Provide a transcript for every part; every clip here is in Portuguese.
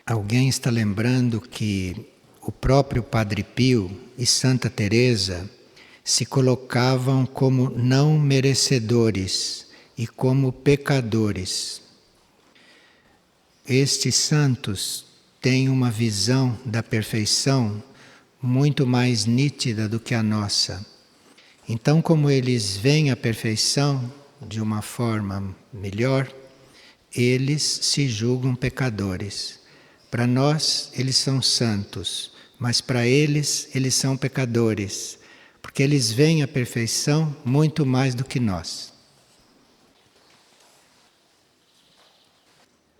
Alguém está lembrando que o próprio Padre Pio e Santa Teresa se colocavam como não merecedores e como pecadores. Estes santos têm uma visão da perfeição muito mais nítida do que a nossa. Então, como eles veem a perfeição de uma forma melhor, eles se julgam pecadores. Para nós, eles são santos, mas para eles são pecadores, porque eles veem a perfeição muito mais do que nós.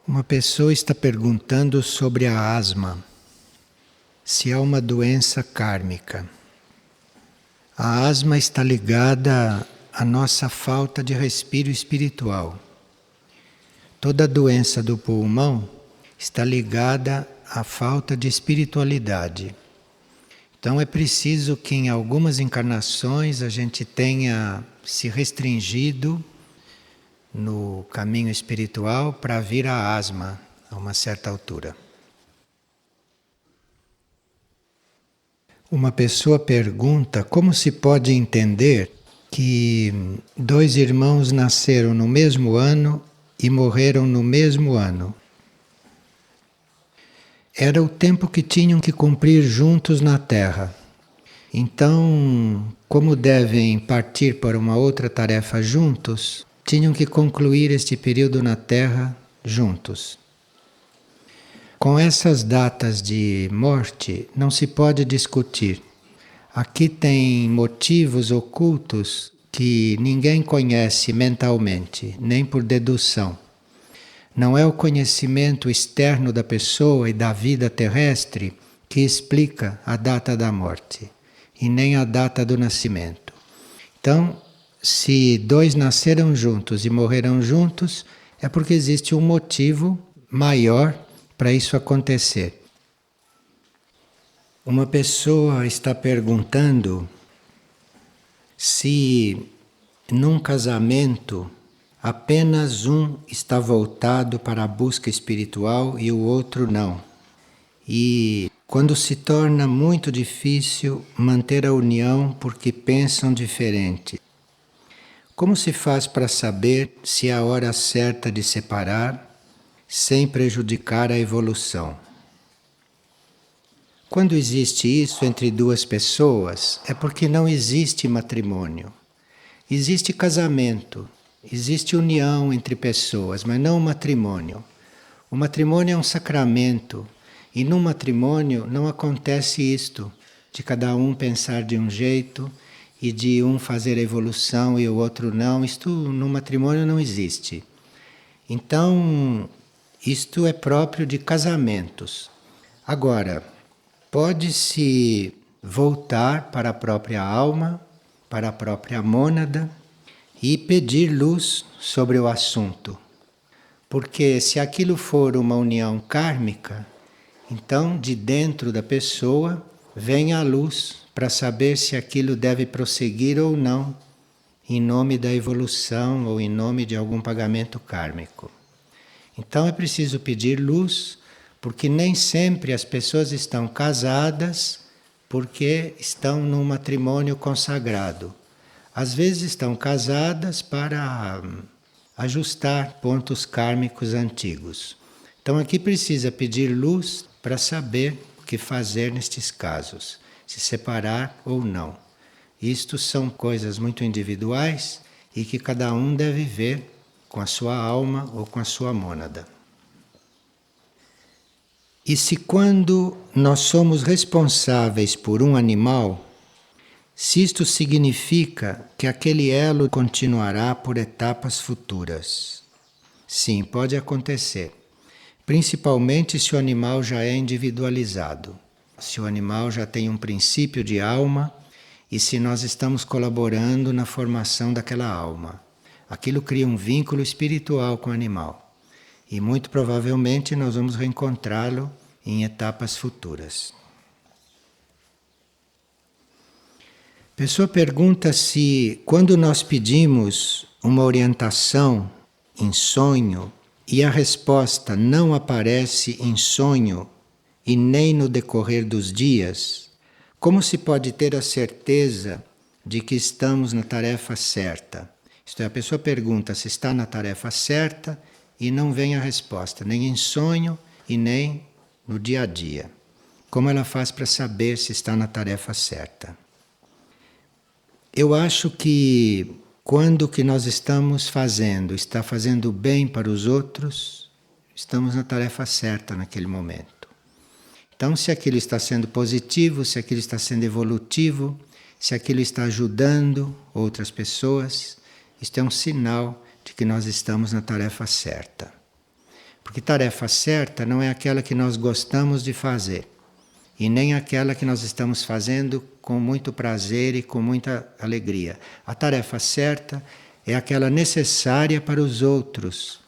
Uma pessoa está perguntando sobre a asma, se é uma doença kármica. A asma está ligada à nossa falta de respiro espiritual. Toda doença do pulmão está ligada à falta de espiritualidade. Então é preciso que em algumas encarnações a gente tenha se restringido no caminho espiritual para vir a asma a uma certa altura. Uma pessoa pergunta como se pode entender que dois irmãos nasceram no mesmo ano e morreram no mesmo ano. Era o tempo que tinham que cumprir juntos na Terra. Então, como devem partir para uma outra tarefa juntos, tinham que concluir este período na Terra juntos. Com essas datas de morte, não se pode discutir. Aqui tem motivos ocultos que ninguém conhece mentalmente, nem por dedução. Não é o conhecimento externo da pessoa e da vida terrestre que explica a data da morte, e nem a data do nascimento. Então, se dois nasceram juntos e morreram juntos, é porque existe um motivo maior para isso acontecer. Uma pessoa está perguntando se num casamento apenas um está voltado para a busca espiritual e o outro não. E quando se torna muito difícil manter a união porque pensam diferente. Como se faz para saber se é a hora certa de separar sem prejudicar a evolução? Quando existe isso entre duas pessoas, é porque não existe matrimônio. Existe casamento, existe união entre pessoas, mas não o matrimônio. O matrimônio é um sacramento, e no matrimônio não acontece isto, de cada um pensar de um jeito e de um fazer a evolução e o outro não. Isto no matrimônio não existe. Então, isto é próprio de casamentos. Agora, pode-se voltar para a própria alma, para a própria mônada e pedir luz sobre o assunto. Porque se aquilo for uma união kármica, então de dentro da pessoa vem a luz para saber se aquilo deve prosseguir ou não, em nome da evolução ou em nome de algum pagamento kármico. Então é preciso pedir luz, porque nem sempre as pessoas estão casadas porque estão num matrimônio consagrado. Às vezes estão casadas para ajustar pontos kármicos antigos. Então aqui precisa pedir luz para saber o que fazer nestes casos, se separar ou não. Isto são coisas muito individuais e que cada um deve ver com a sua alma ou com a sua mônada. E se quando nós somos responsáveis por um animal, se isto significa que aquele elo continuará por etapas futuras? Sim, pode acontecer. Principalmente se o animal já é individualizado. Se o animal já tem um princípio de alma e se nós estamos colaborando na formação daquela alma. Aquilo cria um vínculo espiritual com o animal. E muito provavelmente nós vamos reencontrá-lo em etapas futuras. A pessoa pergunta se quando nós pedimos uma orientação em sonho e a resposta não aparece em sonho e nem no decorrer dos dias, como se pode ter a certeza de que estamos na tarefa certa? Isto é, a pessoa pergunta se está na tarefa certa e não vem a resposta, nem em sonho e nem no dia a dia. Como ela faz para saber se está na tarefa certa? Eu acho que quando o que nós estamos fazendo está fazendo bem para os outros, estamos na tarefa certa naquele momento. Então, se aquilo está sendo positivo, se aquilo está sendo evolutivo, se aquilo está ajudando outras pessoas, isto é um sinal de que nós estamos na tarefa certa. Porque tarefa certa não é aquela que nós gostamos de fazer, e nem aquela que nós estamos fazendo com muito prazer e com muita alegria. A tarefa certa é aquela necessária para os outros.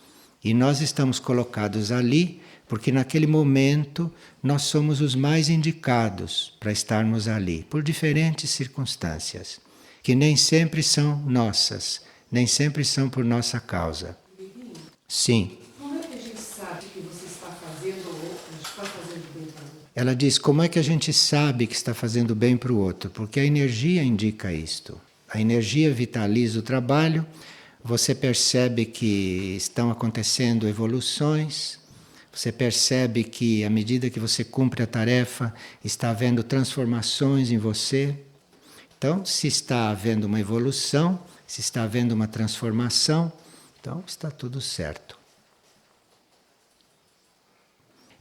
E nós estamos colocados ali porque naquele momento nós somos os mais indicados para estarmos ali, por diferentes circunstâncias, que nem sempre são nossas, nem sempre são por nossa causa. Sim. Como é que a gente sabe que você está fazendo ou está fazendo bem para o outro? Ela diz, como é que a gente sabe que está fazendo bem para o outro? Porque a energia indica isto. A energia vitaliza o trabalho, você percebe que estão acontecendo evoluções, você percebe que à medida que você cumpre a tarefa, está havendo transformações em você. Então, se está havendo uma evolução, se está havendo uma transformação, então está tudo certo.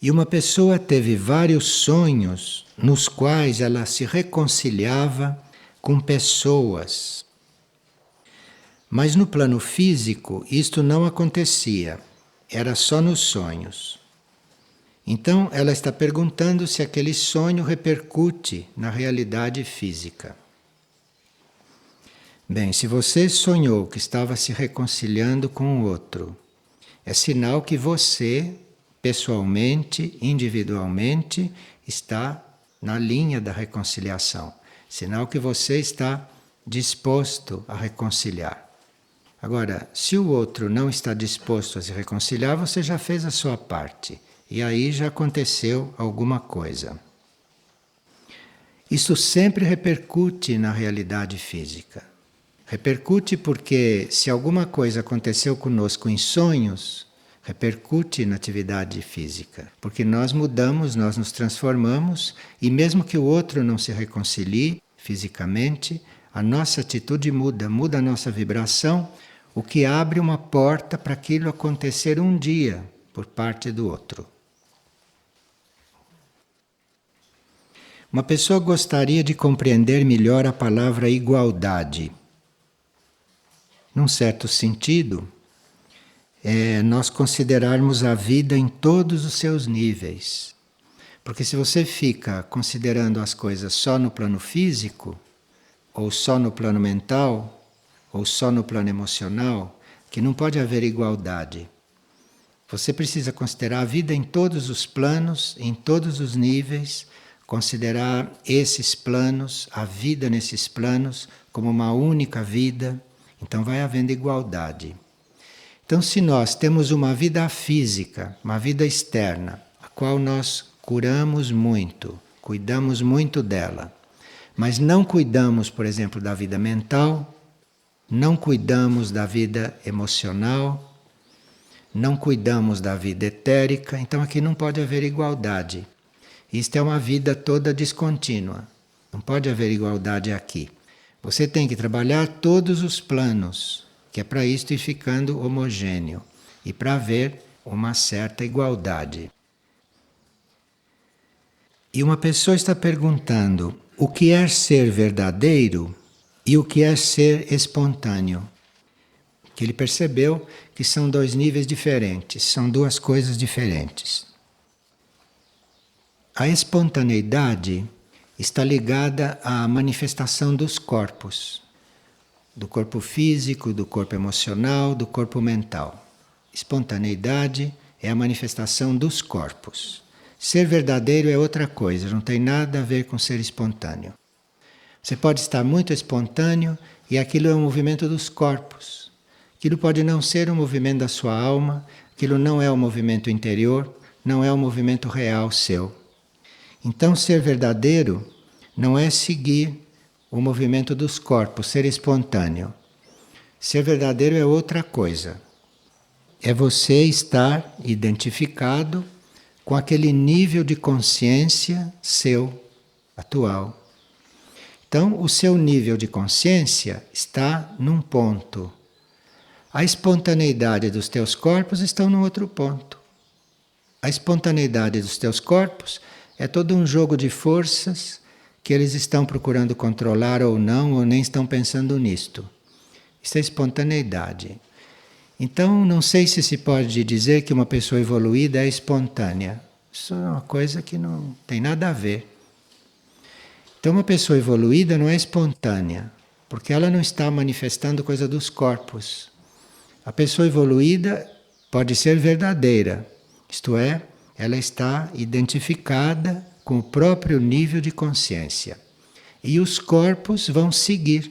E uma pessoa teve vários sonhos nos quais ela se reconciliava com pessoas. Mas no plano físico isto não acontecia, era só nos sonhos. Então ela está perguntando se aquele sonho repercute na realidade física. Bem, se você sonhou que estava se reconciliando com o outro, é sinal que você, pessoalmente, individualmente, está na linha da reconciliação. Sinal que você está disposto a reconciliar. Agora, se o outro não está disposto a se reconciliar, você já fez a sua parte. E aí já aconteceu alguma coisa. Isso sempre repercute na realidade física. Repercute porque se alguma coisa aconteceu conosco em sonhos, repercute na atividade física. Porque nós mudamos, nós nos transformamos e mesmo que o outro não se reconcilie fisicamente, a nossa atitude muda, muda a nossa vibração, o que abre uma porta para aquilo acontecer um dia por parte do outro. Uma pessoa gostaria de compreender melhor a palavra igualdade. Num certo sentido, é nós considerarmos a vida em todos os seus níveis. Porque se você fica considerando as coisas só no plano físico, ou só no plano mental, ou só no plano emocional, que não pode haver igualdade. Você precisa considerar a vida em todos os planos, em todos os níveis, considerar esses planos, a vida nesses planos, como uma única vida. Então vai havendo igualdade. Então, se nós temos uma vida física, uma vida externa, a qual nós curamos muito, cuidamos muito dela, mas não cuidamos, por exemplo, da vida mental, não cuidamos da vida emocional, não cuidamos da vida etérica, então aqui não pode haver igualdade. Isto é uma vida toda descontínua. Não pode haver igualdade aqui. Você tem que trabalhar todos os planos, que é para isto ir ficando homogêneo e para haver uma certa igualdade. E uma pessoa está perguntando o que é ser verdadeiro e o que é ser espontâneo. Que ele percebeu que são dois níveis diferentes, são duas coisas diferentes. A espontaneidade está ligada à manifestação dos corpos, do corpo físico, do corpo emocional, do corpo mental. Espontaneidade é a manifestação dos corpos. Ser verdadeiro é outra coisa, não tem nada a ver com ser espontâneo. Você pode estar muito espontâneo e aquilo é um movimento dos corpos. Aquilo pode não ser um movimento da sua alma, Aquilo não é o movimento interior, não é o movimento real seu. Então, ser verdadeiro não é seguir o movimento dos corpos, ser espontâneo. Ser verdadeiro é outra coisa. É você estar identificado com aquele nível de consciência seu, atual. Então, o seu nível de consciência está num ponto. A espontaneidade dos teus corpos está num outro ponto. A espontaneidade dos teus corpos é todo um jogo de forças que eles estão procurando controlar ou não, ou nem estão pensando nisto. Isso é espontaneidade. Então, não sei se pode dizer que uma pessoa evoluída é espontânea. Isso é uma coisa que não tem nada a ver. Então, uma pessoa evoluída não é espontânea, porque ela não está manifestando coisa dos corpos. A pessoa evoluída pode ser verdadeira, isto é, ela está identificada com o próprio nível de consciência. E os corpos vão seguir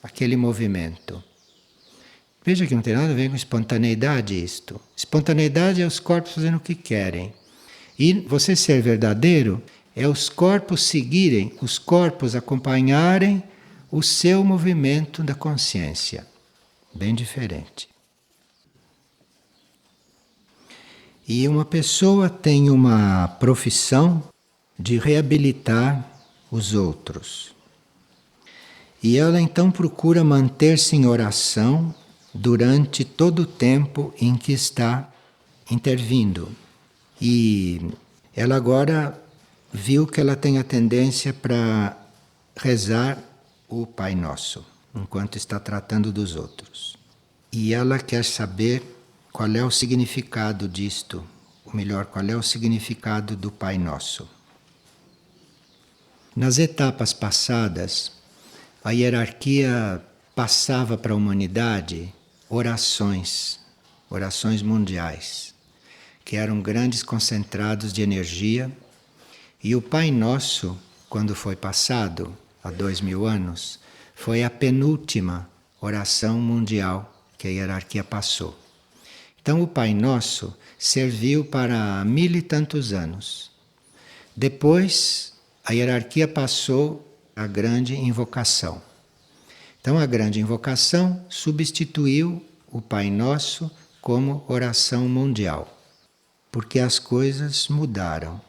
aquele movimento. Veja que não tem nada a ver com espontaneidade isto. Espontaneidade é os corpos fazendo o que querem. E você ser verdadeiro é os corpos seguirem, os corpos acompanharem o seu movimento da consciência. Bem diferente. E uma pessoa tem uma profissão de reabilitar os outros. E ela então procura manter-se em oração durante todo o tempo em que está intervindo. E ela agora viu que ela tem a tendência para rezar o Pai Nosso, enquanto está tratando dos outros. E ela quer saber qual é o significado disto, ou melhor, qual é o significado do Pai Nosso. Nas etapas passadas, a hierarquia passava para a humanidade orações mundiais, que eram grandes concentrados de energia, e o Pai Nosso, quando foi passado, há 2000 anos, foi a penúltima oração mundial que a hierarquia passou. Então o Pai Nosso serviu para 1000 e tantos anos. Depois, a hierarquia passou a grande invocação. Então a grande invocação substituiu o Pai Nosso como oração mundial, porque as coisas mudaram.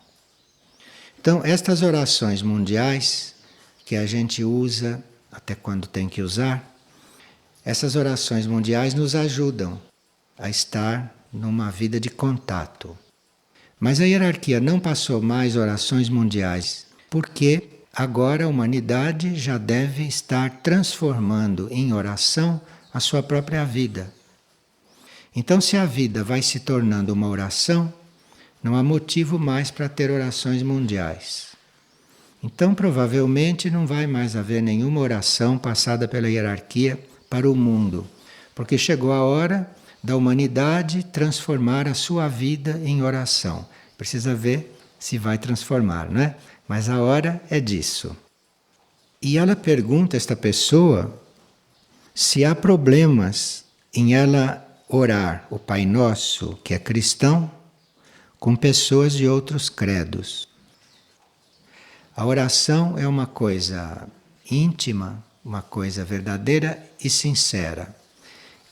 Então estas orações mundiais, que a gente usa até quando tem que usar, essas orações mundiais nos ajudam a estar numa vida de contato. Mas a hierarquia não passou mais orações mundiais, porque agora a humanidade já deve estar transformando em oração a sua própria vida. Então, se a vida vai se tornando uma oração, não há motivo mais para ter orações mundiais. Então, provavelmente, não vai mais haver nenhuma oração passada pela hierarquia para o mundo, porque chegou a hora da humanidade transformar a sua vida em oração. Precisa ver se vai transformar, não é? Mas a hora é disso. E ela pergunta a esta pessoa se há problemas em ela orar o Pai Nosso, que é cristão, com pessoas de outros credos. A oração é uma coisa íntima, uma coisa verdadeira e sincera.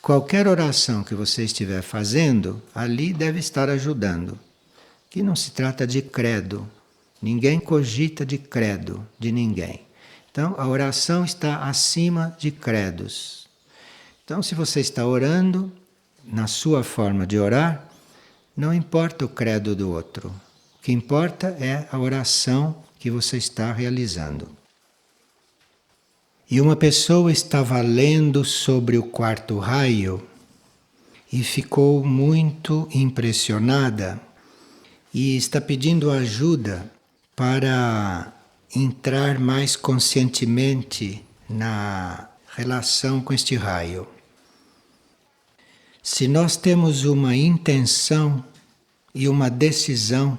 Qualquer oração que você estiver fazendo, ali deve estar ajudando. Que não se trata de credo. Ninguém cogita de credo de ninguém. Então, a oração está acima de credos. Então, se você está orando, na sua forma de orar, não importa o credo do outro. O que importa é a oração que você está realizando. E uma pessoa estava lendo sobre o quarto raio e ficou muito impressionada e está pedindo ajuda para entrar mais conscientemente na relação com este raio. Se nós temos uma intenção e uma decisão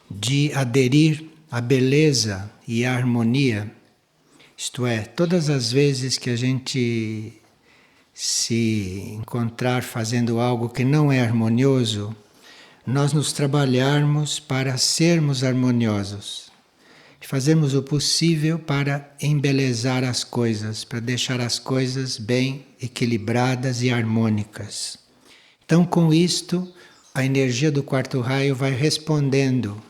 de aderir à beleza e à harmonia, isto é, todas as vezes que a gente se encontrar fazendo algo que não é harmonioso, nós nos trabalharmos para sermos harmoniosos. Fazemos o possível para embelezar as coisas, para deixar as coisas bem equilibradas e harmônicas. Então, com isto, a energia do quarto raio vai respondendo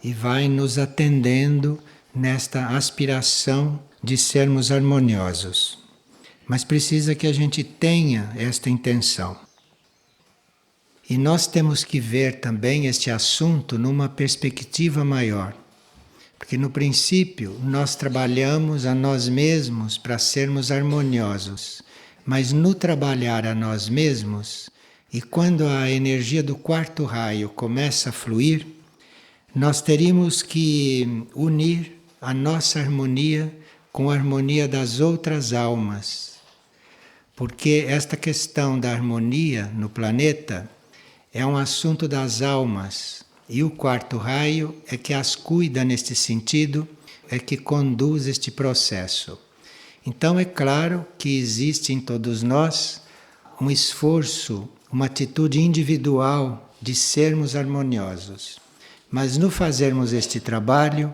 e vai nos atendendo nesta aspiração de sermos harmoniosos. Mas precisa que a gente tenha esta intenção. E nós temos que ver também este assunto numa perspectiva maior. Porque no princípio nós trabalhamos a nós mesmos para sermos harmoniosos. Mas no trabalhar a nós mesmos, e quando a energia do quarto raio começa a fluir, nós teríamos que unir a nossa harmonia com a harmonia das outras almas. Porque esta questão da harmonia no planeta é um assunto das almas. E o quarto raio é que as cuida neste sentido, é que conduz este processo. Então é claro que existe em todos nós um esforço, uma atitude individual de sermos harmoniosos. Mas no fazermos este trabalho,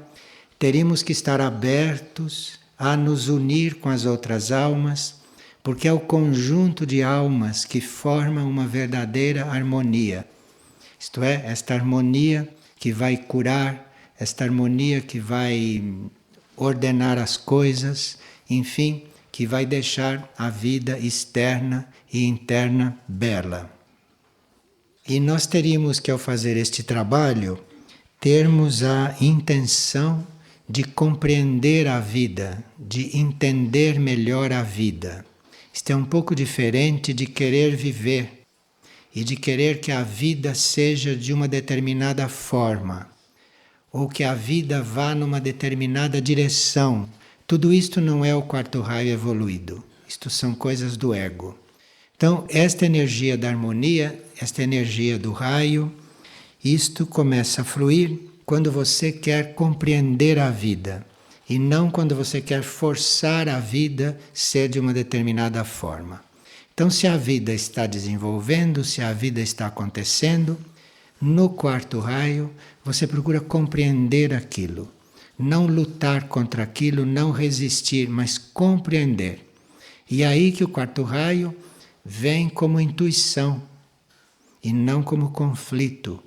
teríamos que estar abertos a nos unir com as outras almas, porque é o conjunto de almas que forma uma verdadeira harmonia. Isto é, esta harmonia que vai curar, esta harmonia que vai ordenar as coisas, enfim, que vai deixar a vida externa e interna bela. E nós teríamos que, ao fazer este trabalho, termos a intenção de compreender a vida, de entender melhor a vida. Isto é um pouco diferente de querer viver e de querer que a vida seja de uma determinada forma, ou que a vida vá numa determinada direção. Tudo isto não é o quarto raio evoluído. Isto são coisas do ego. Então, esta energia da harmonia, esta energia do raio, isto começa a fluir quando você quer compreender a vida e não quando você quer forçar a vida ser de uma determinada forma. Então, se a vida está desenvolvendo, se a vida está acontecendo, no quarto raio você procura compreender aquilo. Não lutar contra aquilo, não resistir, mas compreender. E é aí que o quarto raio vem como intuição e não como conflito.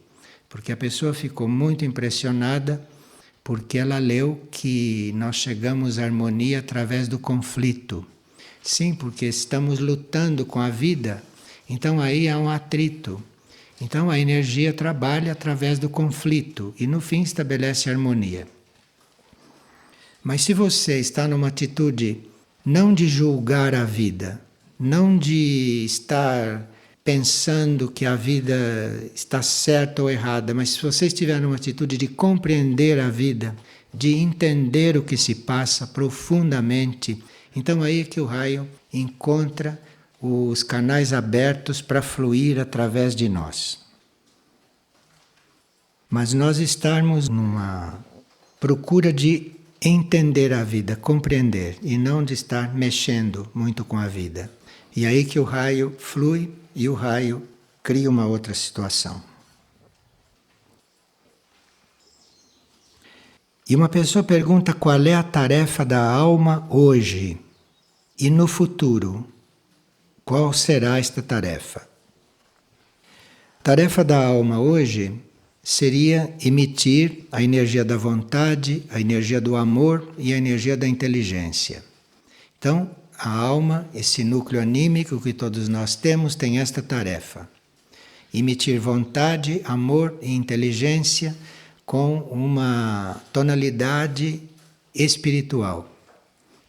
Porque a pessoa ficou muito impressionada porque ela leu que nós chegamos à harmonia através do conflito. Sim, porque estamos lutando com a vida, então aí há um atrito. Então a energia trabalha através do conflito e no fim estabelece harmonia. Mas se você está numa atitude não de julgar a vida, não de estar pensando que a vida está certa ou errada, mas se você estiver numa atitude de compreender a vida, de entender o que se passa profundamente, então aí é que o raio encontra os canais abertos para fluir através de nós. Mas nós estarmos numa procura de entender a vida, compreender, e não de estar mexendo muito com a vida. E aí que o raio flui e o raio cria uma outra situação. E uma pessoa pergunta qual é a tarefa da alma hoje e no futuro. Qual será esta tarefa? A tarefa da alma hoje seria emitir a energia da vontade, a energia do amor e a energia da inteligência. Então, a alma, esse núcleo anímico que todos nós temos, tem esta tarefa. Emitir vontade, amor e inteligência com uma tonalidade espiritual,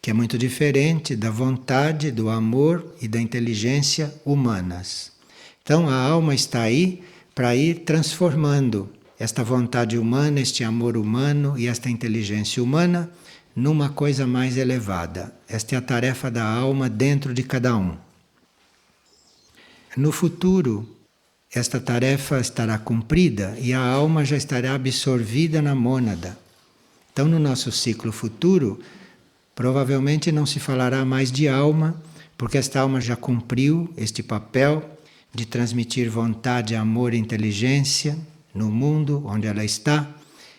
que é muito diferente da vontade, do amor e da inteligência humanas. Então a alma está aí para ir transformando esta vontade humana, este amor humano e esta inteligência humana numa coisa mais elevada. Esta é a tarefa da alma dentro de cada um. No futuro, esta tarefa estará cumprida e a alma já estará absorvida na mônada. Então, no nosso ciclo futuro, provavelmente não se falará mais de alma, porque esta alma já cumpriu este papel de transmitir vontade, amor e inteligência no mundo onde ela está.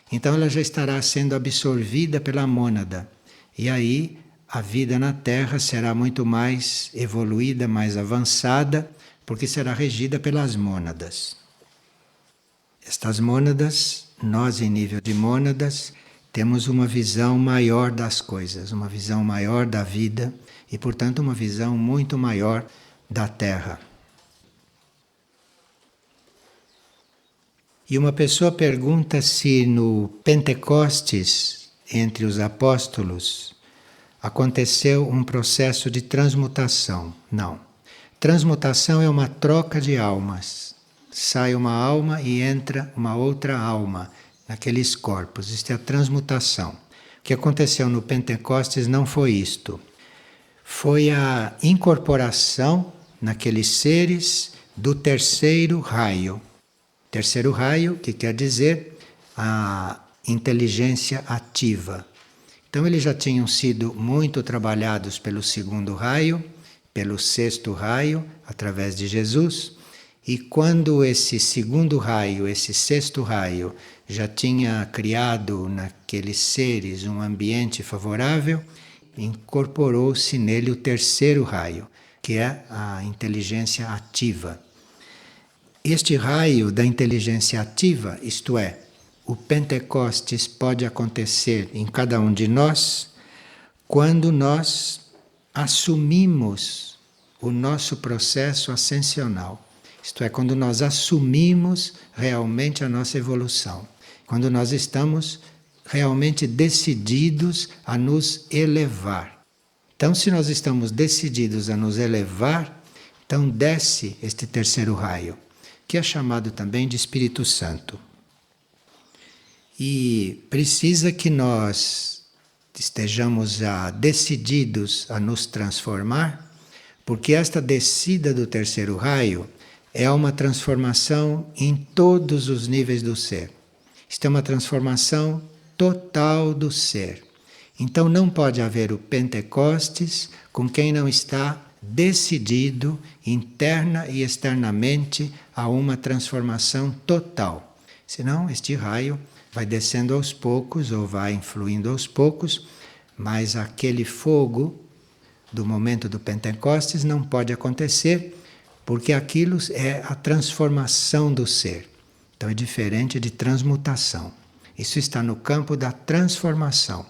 Então ela já estará sendo absorvida pela mônada. E aí a vida na Terra será muito mais evoluída, mais avançada, porque será regida pelas mônadas. Estas mônadas, nós em nível de mônadas, temos uma visão maior das coisas, uma visão maior da vida e, portanto, uma visão muito maior da Terra. E uma pessoa pergunta se no Pentecostes, entre os apóstolos, aconteceu um processo de transmutação. Não. Transmutação é uma troca de almas. Sai uma alma e entra uma outra alma naqueles corpos. Isto é a transmutação. O que aconteceu no Pentecostes não foi isto. Foi a incorporação naqueles seres do terceiro raio. Terceiro raio, que quer dizer a inteligência ativa. Então eles já tinham sido muito trabalhados pelo segundo raio, pelo sexto raio, através de Jesus. E quando esse segundo raio, esse sexto raio, já tinha criado naqueles seres um ambiente favorável, incorporou-se nele o terceiro raio, que é a inteligência ativa. Este raio da inteligência ativa, isto é, o Pentecostes pode acontecer em cada um de nós quando nós assumimos o nosso processo ascensional. Isto é, quando nós assumimos realmente a nossa evolução. Quando nós estamos realmente decididos a nos elevar. Então, se nós estamos decididos a nos elevar, então desce este terceiro raio, que é chamado também de Espírito Santo. E precisa que nós estejamos já decididos a nos transformar, porque esta descida do terceiro raio é uma transformação em todos os níveis do ser. Isto é uma transformação total do ser. Então não pode haver o Pentecostes com quem não está decidido interna e externamente a uma transformação total. Senão este raio vai descendo aos poucos ou vai influindo aos poucos, mas aquele fogo do momento do Pentecostes não pode acontecer, porque aquilo é a transformação do ser. Então é diferente de transmutação. Isso está no campo da transformação.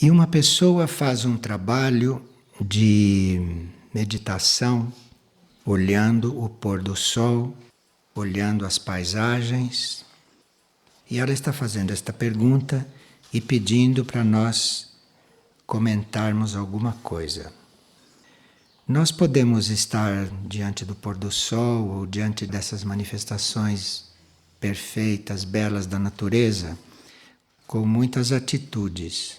E uma pessoa faz um trabalho de meditação, olhando o pôr do sol, olhando as paisagens, e ela está fazendo esta pergunta e pedindo para nós comentarmos alguma coisa. Nós podemos estar diante do pôr do sol ou diante dessas manifestações perfeitas, belas da natureza, com muitas atitudes.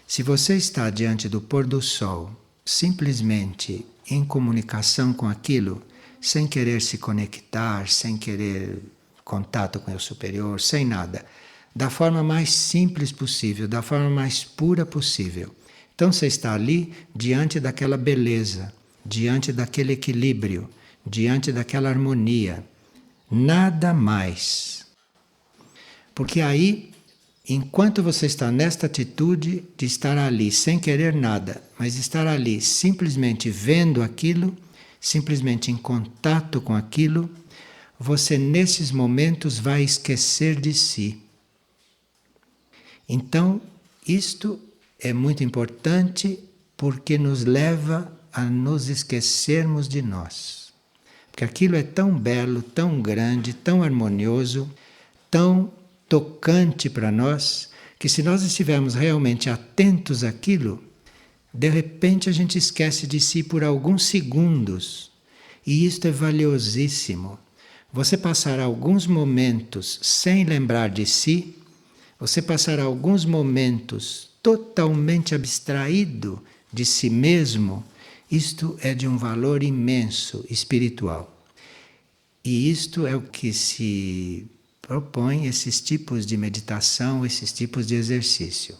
Se você está diante do pôr do sol, simplesmente em comunicação com aquilo, sem querer se conectar, sem querer contato com o superior, sem nada, da forma mais simples possível, da forma mais pura possível. Então você está ali diante daquela beleza, diante daquele equilíbrio, diante daquela harmonia. Nada mais. Porque aí, enquanto você está nesta atitude de estar ali sem querer nada, mas estar ali simplesmente vendo aquilo, simplesmente em contato com aquilo, você nesses momentos vai esquecer de si. Então, isto é muito importante porque nos leva a nos esquecermos de nós. Porque aquilo é tão belo, tão grande, tão harmonioso, tão tocante para nós, que se nós estivermos realmente atentos àquilo, de repente a gente esquece de si por alguns segundos. E isto é valiosíssimo. Você passar alguns momentos sem lembrar de si, você passar alguns momentos totalmente abstraído de si mesmo, isto é de um valor imenso espiritual. E isto é o que se propõe esses tipos de meditação, esses tipos de exercício.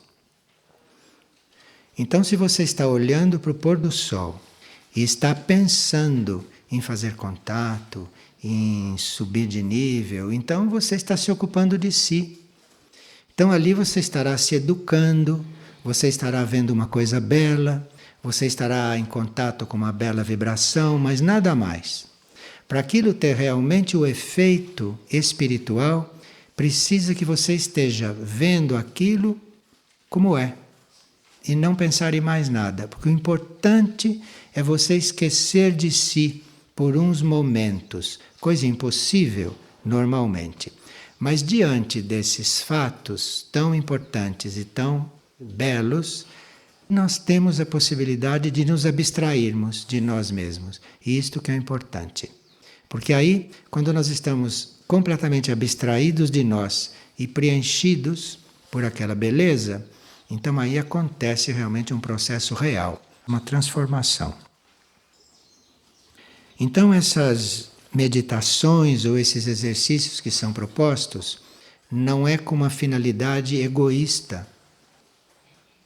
Então, se você está olhando para o pôr do sol e está pensando em fazer contato, em subir de nível, então você está se ocupando de si. Então ali você estará se educando, você estará vendo uma coisa bela, você estará em contato com uma bela vibração, mas nada mais. Para aquilo ter realmente o efeito espiritual, precisa que você esteja vendo aquilo como é e não pensar em mais nada, porque o importante é você esquecer de si por uns momentos, coisa impossível normalmente. Mas diante desses fatos tão importantes e tão belos, nós temos a possibilidade de nos abstrairmos de nós mesmos. E isto que é importante. Porque aí, quando nós estamos completamente abstraídos de nós e preenchidos por aquela beleza, então aí acontece realmente um processo real, uma transformação. Então essas meditações ou esses exercícios que são propostos não é com uma finalidade egoísta.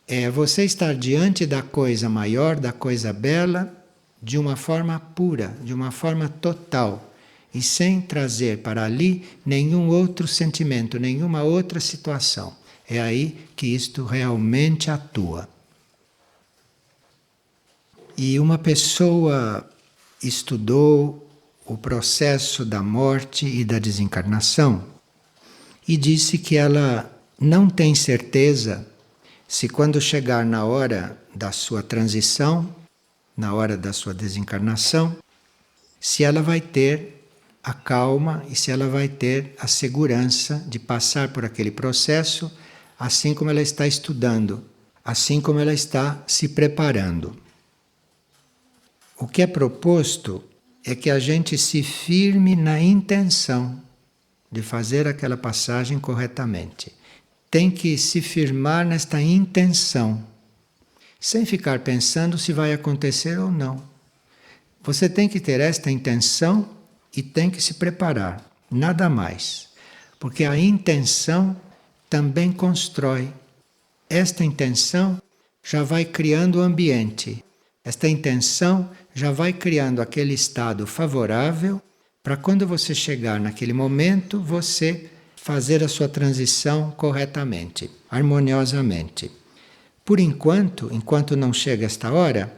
É você estar diante da coisa maior, da coisa bela, de uma forma pura, de uma forma total, e sem trazer para ali nenhum outro sentimento, nenhuma outra situação. É aí que isto realmente atua. E uma pessoa estudou o processo da morte e da desencarnação e disse que ela não tem certeza se quando chegar na hora da sua transição, na hora da sua desencarnação, se ela vai ter a calma e se ela vai ter a segurança de passar por aquele processo assim como ela está estudando, assim como ela está se preparando. O que é proposto é que a gente se firme na intenção de fazer aquela passagem corretamente. Tem que se firmar nesta intenção, sem ficar pensando se vai acontecer ou não. Você tem que ter esta intenção e tem que se preparar, nada mais. Porque a intenção também constrói. Esta intenção já vai criando o ambiente. Esta intenção já vai criando aquele estado favorável para quando você chegar naquele momento, você fazer a sua transição corretamente, harmoniosamente. Por enquanto não chega esta hora,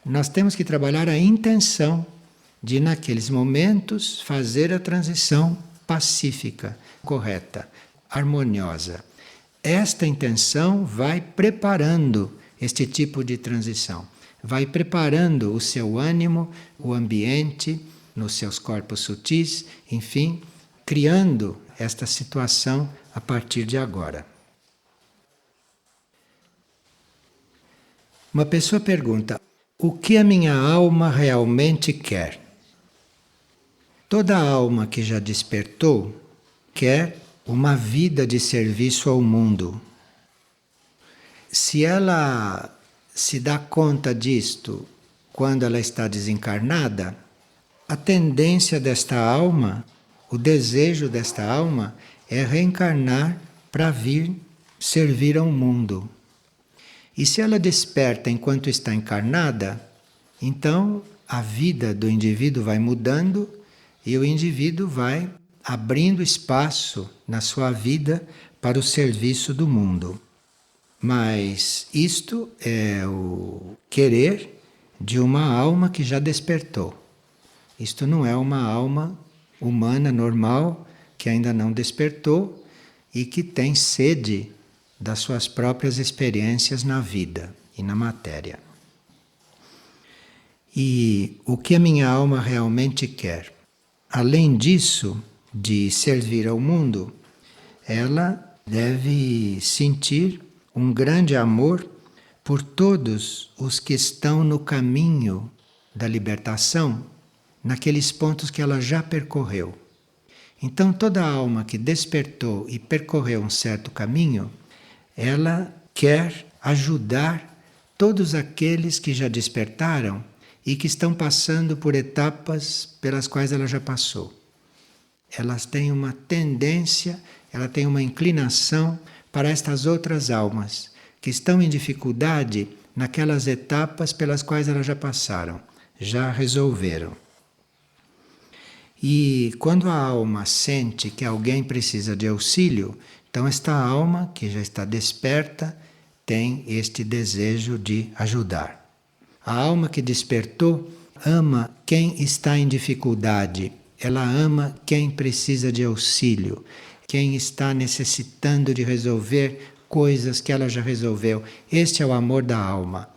nós temos que trabalhar a intenção de, naqueles momentos, fazer a transição pacífica, correta, harmoniosa. Esta intenção vai preparando este tipo de transição. Vai preparando o seu ânimo, o ambiente, nos seus corpos sutis, enfim, criando esta situação a partir de agora. Uma pessoa pergunta: o que a minha alma realmente quer? Toda alma que já despertou quer uma vida de serviço ao mundo. Se ela se dá conta disto quando ela está desencarnada, a tendência desta alma, o desejo desta alma é reencarnar para vir servir ao mundo. E se ela desperta enquanto está encarnada, então a vida do indivíduo vai mudando e o indivíduo vai abrindo espaço na sua vida para o serviço do mundo. Mas isto é o querer de uma alma que já despertou. Isto não é uma alma humana normal que ainda não despertou e que tem sede das suas próprias experiências na vida e na matéria. E o que a minha alma realmente quer? Além disso, de servir ao mundo, ela deve sentir um grande amor por todos os que estão no caminho da libertação, naqueles pontos que ela já percorreu. Então, toda alma que despertou e percorreu um certo caminho, ela quer ajudar todos aqueles que já despertaram e que estão passando por etapas pelas quais ela já passou. Elas têm uma tendência, ela tem uma inclinação para estas outras almas que estão em dificuldade naquelas etapas pelas quais elas já passaram, já resolveram. E quando a alma sente que alguém precisa de auxílio, então esta alma, que já está desperta, tem este desejo de ajudar. A alma que despertou ama quem está em dificuldade, ela ama quem precisa de auxílio, quem está necessitando de resolver coisas que ela já resolveu. Este é o amor da alma.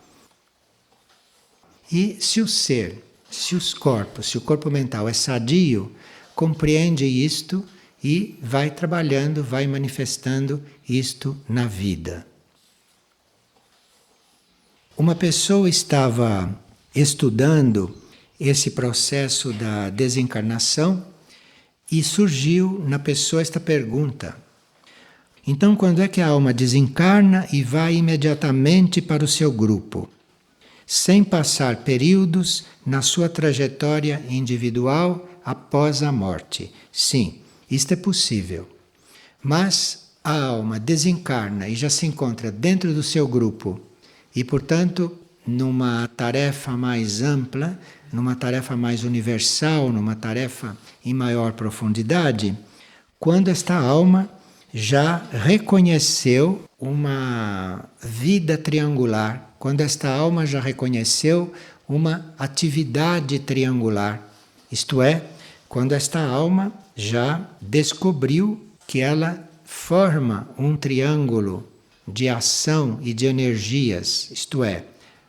E se o ser, se os corpos, se o corpo mental é sadio, compreende isto e vai trabalhando, vai manifestando isto na vida. Uma pessoa estava estudando esse processo da desencarnação e surgiu na pessoa esta pergunta. Então, quando é que a alma desencarna e vai imediatamente para o seu grupo, sem passar períodos na sua trajetória individual após a morte? Sim, isto é possível. Mas a alma desencarna e já se encontra dentro do seu grupo e, portanto, numa tarefa mais ampla, numa tarefa mais universal, numa tarefa em maior profundidade, quando esta alma já reconheceu uma vida triangular, quando esta alma já reconheceu uma atividade triangular, isto é, quando esta alma já descobriu que ela forma um triângulo de ação e de energias, isto é,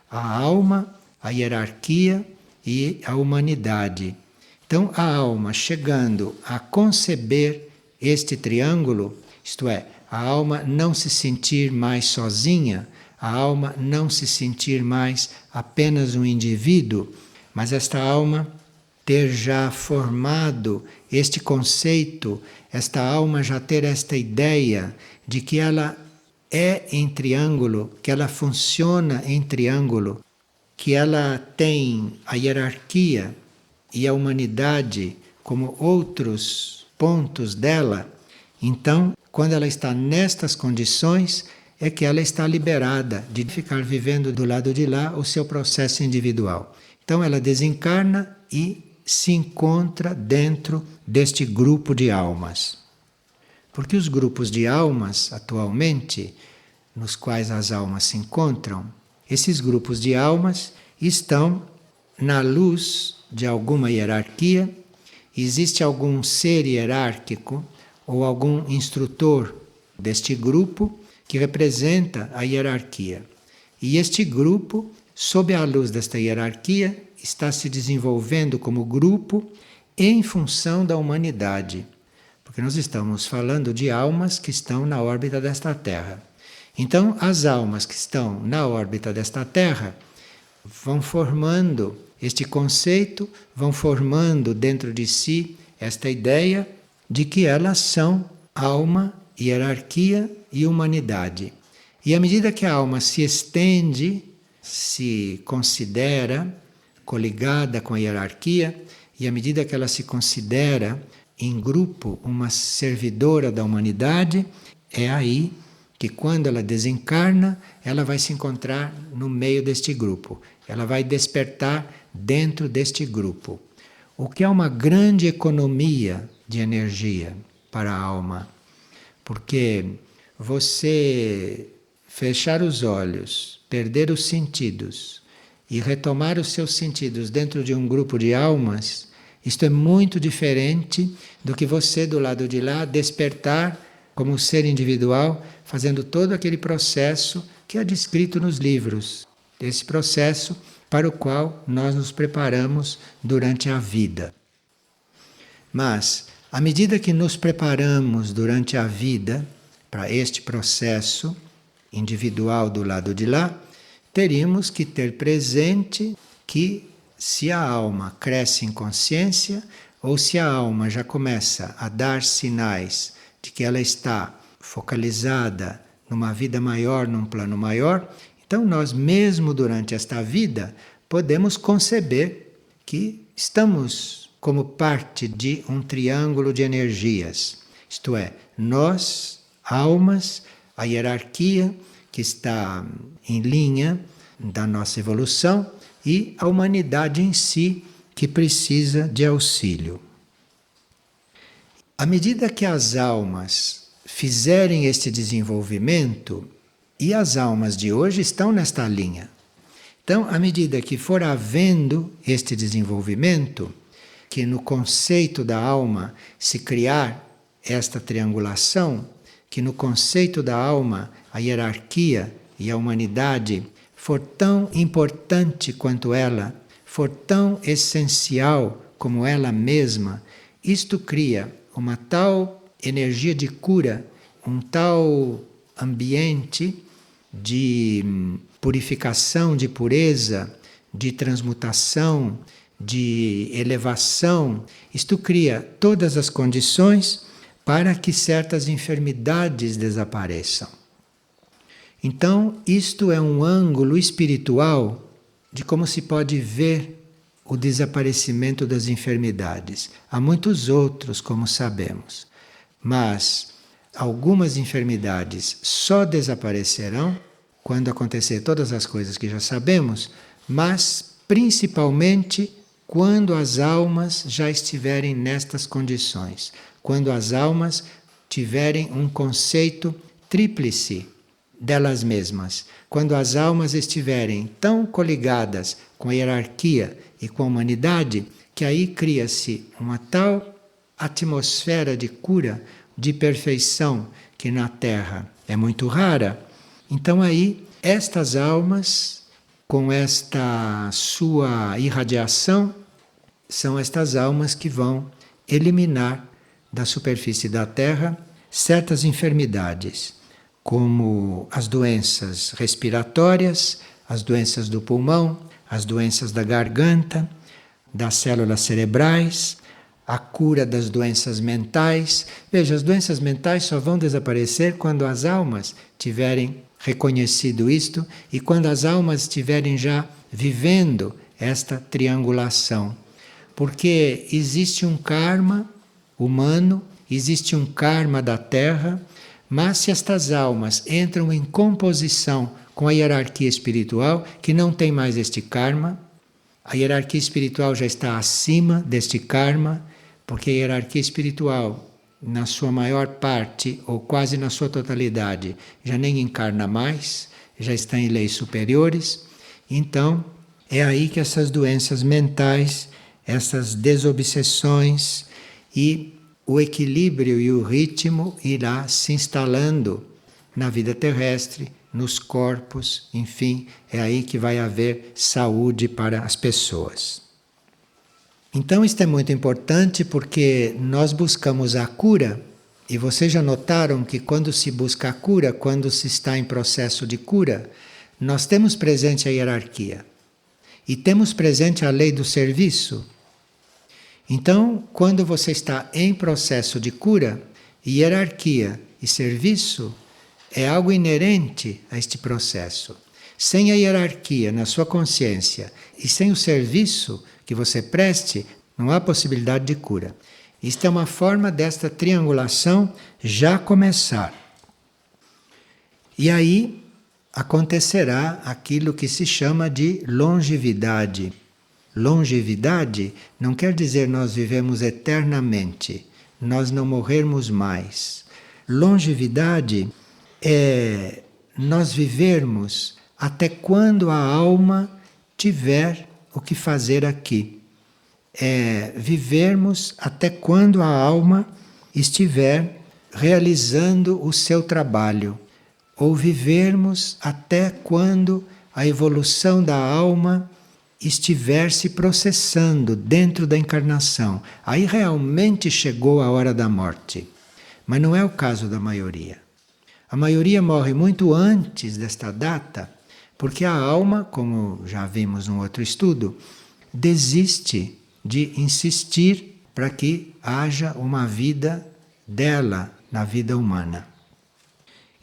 a alma, a hierarquia e a humanidade. Então, a alma chegando a conceber este triângulo, isto é, a alma não se sentir mais sozinha, a alma não se sentir mais apenas um indivíduo, mas esta alma ter já formado este conceito, esta alma já ter esta ideia de que ela é em triângulo, que ela funciona em triângulo, que ela tem a hierarquia e a humanidade como outros pontos dela. Então, quando ela está nestas condições, é que ela está liberada de ficar vivendo do lado de lá o seu processo individual. Então, ela desencarna e se encontra dentro deste grupo de almas. Porque os grupos de almas, atualmente, nos quais as almas se encontram, esses grupos de almas estão na luz de alguma hierarquia, existe algum ser hierárquico ou algum instrutor deste grupo que representa a hierarquia. E este grupo, sob a luz desta hierarquia, está se desenvolvendo como grupo em função da humanidade. Porque nós estamos falando de almas que estão na órbita desta Terra. Então, as almas que estão na órbita desta Terra vão formando este conceito, vão formando dentro de si esta ideia de que elas são alma, hierarquia e humanidade. E à medida que a alma se estende, se considera coligada com a hierarquia, e à medida que ela se considera em grupo uma servidora da humanidade, é aí que quando ela desencarna, ela vai se encontrar no meio deste grupo. Ela vai despertar dentro deste grupo. O que é uma grande economia de energia para a alma. Porque você fechar os olhos, perder os sentidos e retomar os seus sentidos dentro de um grupo de almas, isto é muito diferente do que você do lado de lá despertar como ser individual, fazendo todo aquele processo que é descrito nos livros. Esse processo para o qual nós nos preparamos durante a vida. Mas, à medida que nos preparamos durante a vida para este processo individual do lado de lá, teríamos que ter presente que se a alma cresce em consciência ou se a alma já começa a dar sinais de que ela está focalizada numa vida maior, num plano maior, então nós mesmo durante esta vida podemos conceber que estamos como parte de um triângulo de energias. Isto é, nós, almas, a hierarquia que está em linha da nossa evolução e a humanidade em si que precisa de auxílio. À medida que as almas fizerem este desenvolvimento, e as almas de hoje estão nesta linha. Então, à medida que for havendo este desenvolvimento, que no conceito da alma se criar esta triangulação, que no conceito da alma a hierarquia e a humanidade for tão importante quanto ela, for tão essencial como ela mesma, isto cria uma tal energia de cura, um tal ambiente de purificação, de pureza, de transmutação, de elevação. Isto cria todas as condições para que certas enfermidades desapareçam. Então, isto é um ângulo espiritual de como se pode ver o desaparecimento das enfermidades. Há muitos outros, como sabemos, mas algumas enfermidades só desaparecerão quando acontecer todas as coisas que já sabemos, mas principalmente quando as almas já estiverem nestas condições, quando as almas tiverem um conceito tríplice delas mesmas, quando as almas estiverem tão coligadas com a hierarquia e com a humanidade, que aí cria-se uma tal atmosfera de cura, de perfeição, que na Terra é muito rara. Então aí, estas almas, com esta sua irradiação, são estas almas que vão eliminar da superfície da Terra certas enfermidades, como as doenças respiratórias, as doenças do pulmão, as doenças da garganta, das células cerebrais, a cura das doenças mentais. Veja, as doenças mentais só vão desaparecer quando as almas tiverem reconhecido isto e quando as almas estiverem já vivendo esta triangulação. Porque existe um karma humano, existe um karma da Terra, mas se estas almas entram em composição com a hierarquia espiritual, que não tem mais este karma, a hierarquia espiritual já está acima deste karma, porque a hierarquia espiritual, na sua maior parte, ou quase na sua totalidade, já nem encarna mais, já está em leis superiores. Então, é aí que essas doenças mentais, essas desobsessões e o equilíbrio e o ritmo irá se instalando na vida terrestre, nos corpos, enfim, é aí que vai haver saúde para as pessoas. Então isto é muito importante porque nós buscamos a cura, e vocês já notaram que quando se busca a cura, quando se está em processo de cura, nós temos presente a hierarquia e temos presente a lei do serviço. Então, quando você está em processo de cura, hierarquia e serviço é algo inerente a este processo. Sem a hierarquia na sua consciência e sem o serviço que você preste, não há possibilidade de cura. Isto é uma forma desta triangulação já começar. E aí acontecerá aquilo que se chama de longevidade. Longevidade não quer dizer nós vivemos eternamente, nós não morrermos mais. Longevidade é nós vivermos até quando a alma tiver o que fazer aqui. É vivermos até quando a alma estiver realizando o seu trabalho, ou vivermos até quando a evolução da alma estiver se processando dentro da encarnação. Aí realmente chegou a hora da morte. Mas não é o caso da maioria. A maioria morre muito antes desta data, porque a alma, como já vimos num outro estudo, desiste de insistir para que haja uma vida dela na vida humana.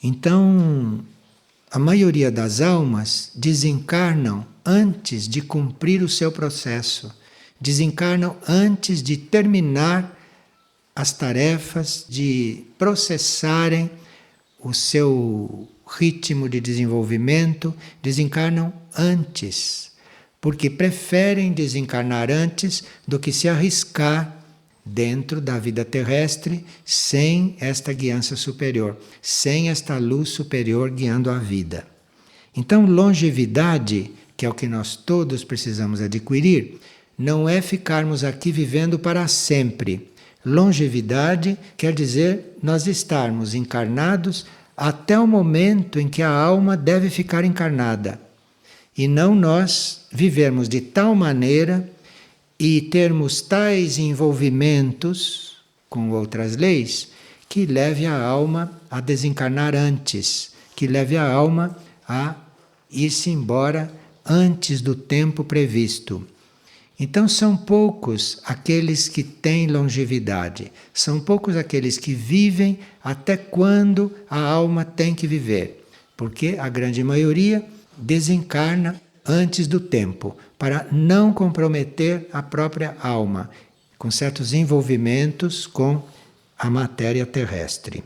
Então, a maioria das almas desencarnam antes de cumprir o seu processo, desencarnam antes de terminar as tarefas, de processarem o seu ritmo de desenvolvimento, desencarnam antes, porque preferem desencarnar antes do que se arriscar dentro da vida terrestre sem esta guiança superior, sem esta luz superior guiando a vida. Então, longevidade, que é o que nós todos precisamos adquirir, não é ficarmos aqui vivendo para sempre. Longevidade quer dizer nós estarmos encarnados até o momento em que a alma deve ficar encarnada. E não nós vivermos de tal maneira e termos tais envolvimentos com outras leis que leve a alma a desencarnar antes, que leve a alma a ir-se embora antes do tempo previsto. Então são poucos aqueles que têm longevidade, são poucos aqueles que vivem até quando a alma tem que viver, porque a grande maioria desencarna antes do tempo, para não comprometer a própria alma com certos envolvimentos com a matéria terrestre.